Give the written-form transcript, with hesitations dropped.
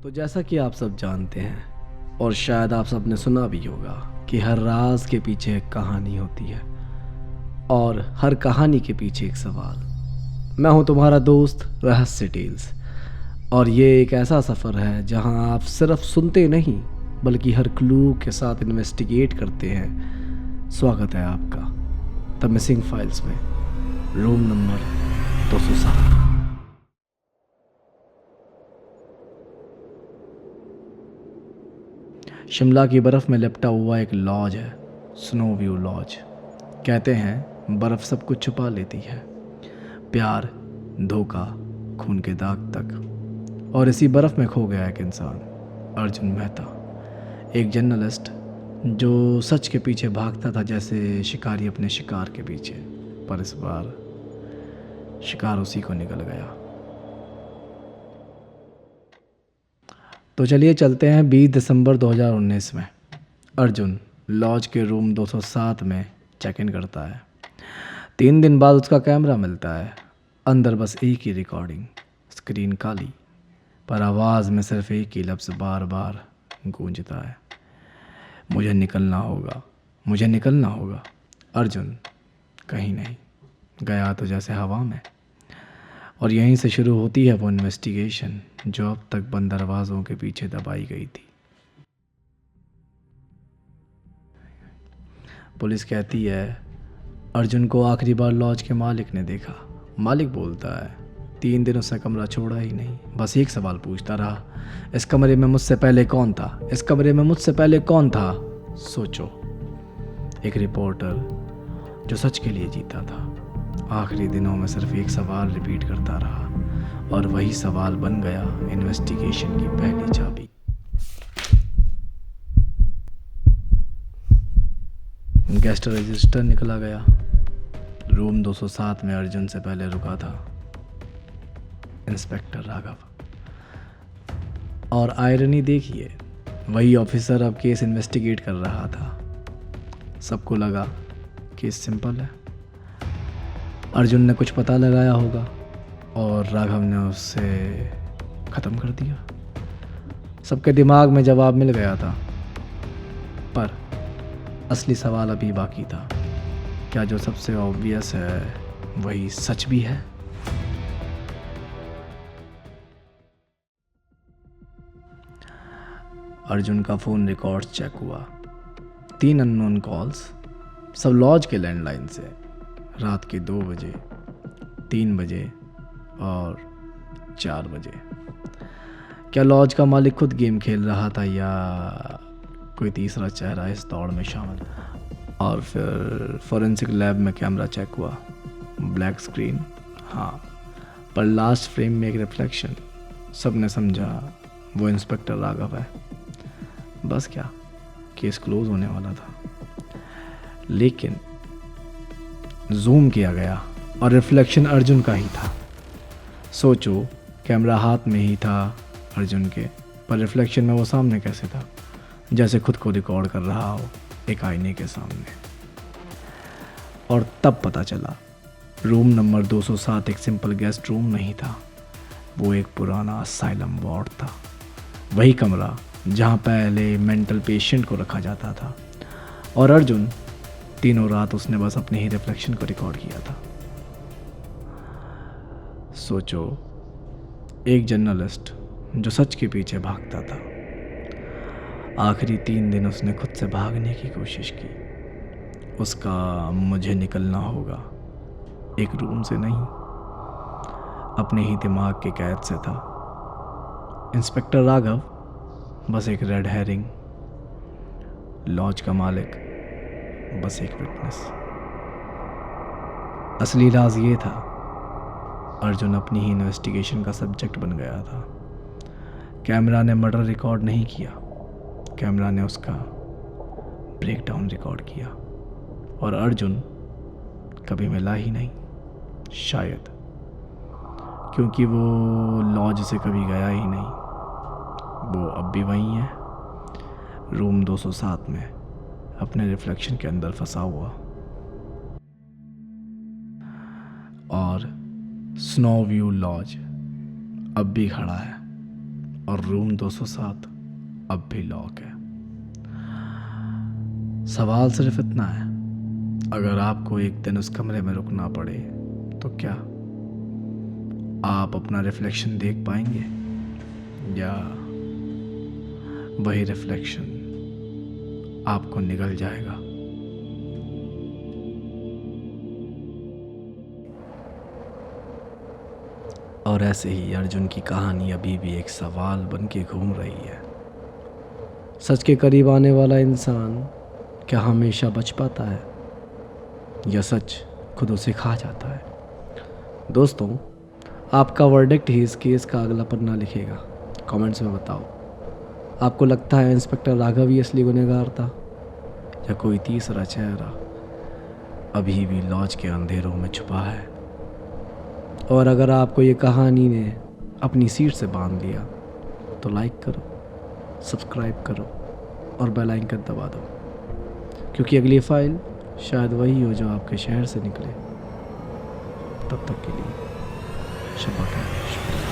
तो जैसा कि आप सब जानते हैं और शायद आप सब ने सुना भी होगा कि हर राज के पीछे एक कहानी होती है और हर कहानी के पीछे एक सवाल। मैं हूं तुम्हारा दोस्त रहस्य टेल्स और ये एक ऐसा सफ़र है जहां आप सिर्फ सुनते नहीं बल्कि हर क्लू के साथ इन्वेस्टिगेट करते हैं। स्वागत है आपका द मिसिंग फाइल्स में, रूम नंबर 207। शिमला की बर्फ़ में लिपटा हुआ एक लॉज है, स्नो व्यू लॉज। कहते हैं बर्फ़ सब कुछ छुपा लेती है, प्यार, धोखा, खून के दाग तक। और इसी बर्फ़ में खो गया एक इंसान, अर्जुन मेहता, एक जर्नलिस्ट जो सच के पीछे भागता था जैसे शिकारी अपने शिकार के पीछे। पर इस बार शिकार उसी को निकल गया। तो चलिए चलते हैं 20 दिसंबर 2019 में। अर्जुन लॉज के रूम 207 में चेक इन करता है। 3 दिन बाद उसका कैमरा मिलता है। अंदर बस एक ही रिकॉर्डिंग, स्क्रीन काली, पर आवाज़ में सिर्फ एक ही लफ्ज़ बार बार गूंजता है, मुझे निकलना होगा, मुझे निकलना होगा। अर्जुन कहीं नहीं गया तो जैसे हवा में। और यहीं से शुरू होती है वो इन्वेस्टिगेशन जो अब तक बंद दरवाज़ों के पीछे दबाई गई थी। पुलिस कहती है अर्जुन को आखिरी बार लॉज के मालिक ने देखा। मालिक बोलता है 3 दिन उसने कमरा छोड़ा ही नहीं, बस एक सवाल पूछता रहा, इस कमरे में मुझसे पहले कौन था, इस कमरे में मुझसे पहले कौन था। सोचो, एक रिपोर्टर जो सच के लिए जीता था, आखिरी दिनों में सिर्फ एक सवाल रिपीट करता रहा और वही सवाल बन गया इन्वेस्टिगेशन की पहली चाबी। गेस्ट रजिस्टर निकला गया। रूम 207 में अर्जुन से पहले रुका था इंस्पेक्टर राघव। और आयरनी देखिए, वही ऑफिसर अब केस इन्वेस्टिगेट कर रहा था। सबको लगा केस सिंपल है, अर्जुन ने कुछ पता लगाया होगा और राघव ने उससे ख़त्म कर दिया। सबके दिमाग में जवाब मिल गया था, पर असली सवाल अभी बाकी था। क्या जो सबसे ऑब्वियस है वही सच भी है? अर्जुन का फ़ोन रिकॉर्ड्स चेक हुआ। 3 अननोन कॉल्स, सब लॉज के लैंडलाइन से, रात के 2 बजे, 3 बजे और 4 बजे। क्या लॉज का मालिक खुद गेम खेल रहा था या कोई तीसरा चेहरा इस दौड़ में शामिल? और फिर फॉरेंसिक लैब में कैमरा चेक हुआ। ब्लैक स्क्रीन, हाँ, पर लास्ट फ्रेम में एक रिफ्लेक्शन। सब ने समझा वो इंस्पेक्टर राघव है। बस क्या, केस क्लोज होने वाला था। लेकिन जूम किया गया और रिफ्लेक्शन अर्जुन का ही था। सोचो, कैमरा हाथ में ही था अर्जुन के, पर रिफ्लेक्शन में वो सामने कैसे था? जैसे खुद को रिकॉर्ड कर रहा हो एक आईने के सामने। और तब पता चला रूम नंबर 207 एक सिंपल गेस्ट रूम नहीं था, वो एक पुराना असाइलम वार्ड था। वही कमरा जहाँ पहले मेंटल पेशेंट को रखा जाता था। और अर्जुन तीनों रात उसने बस अपने ही रिफ्लेक्शन को रिकॉर्ड किया था। सोचो, एक जर्नलिस्ट जो सच के पीछे भागता था, आखिरी 3 दिन उसने खुद से भागने की कोशिश की। उसका मुझे निकलना होगा एक रूम से नहीं, अपने ही दिमाग के कैद से था। इंस्पेक्टर राघव बस एक रेड हेरिंग, लॉज का मालिक बस एक विटनेस। असली राज ये था, अर्जुन अपनी ही इन्वेस्टिगेशन का सब्जेक्ट बन गया था। कैमरा ने मर्डर रिकॉर्ड नहीं किया, कैमरा ने उसका ब्रेकडाउन रिकॉर्ड किया। और अर्जुन कभी मिला ही नहीं, शायद क्योंकि वो लॉज से कभी गया ही नहीं। वो अब भी वहीं है, रूम 207 में, अपने रिफ्लेक्शन के अंदर फंसा हुआ। और स्नो व्यू लॉज अब भी खड़ा है, और रूम 207 अब भी लॉक है। सवाल सिर्फ इतना है, अगर आपको एक दिन उस कमरे में रुकना पड़े तो क्या आप अपना रिफ्लेक्शन देख पाएंगे, या वही रिफ्लेक्शन आपको निगल जाएगा? और ऐसे ही अर्जुन की कहानी अभी भी एक सवाल बन के घूम रही है। सच के करीब आने वाला इंसान क्या हमेशा बच पाता है, या सच खुद उसे खा जाता है? दोस्तों, आपका वर्डिक्ट ही इस केस का अगला पन्ना लिखेगा। कमेंट्स में बताओ, आपको लगता है इंस्पेक्टर राघव ही असली गुनहगार था, या कोई तीसरा चेहरा अभी भी लॉज के अंधेरों में छुपा है? और अगर आपको ये कहानी ने अपनी सीट से बांध लिया तो लाइक करो, सब्सक्राइब करो और बेल आइकन दबा दो, क्योंकि अगली फाइल शायद वही हो जो आपके शहर से निकले। तब तक के लिए शब्बा खैर। शुक्रिया।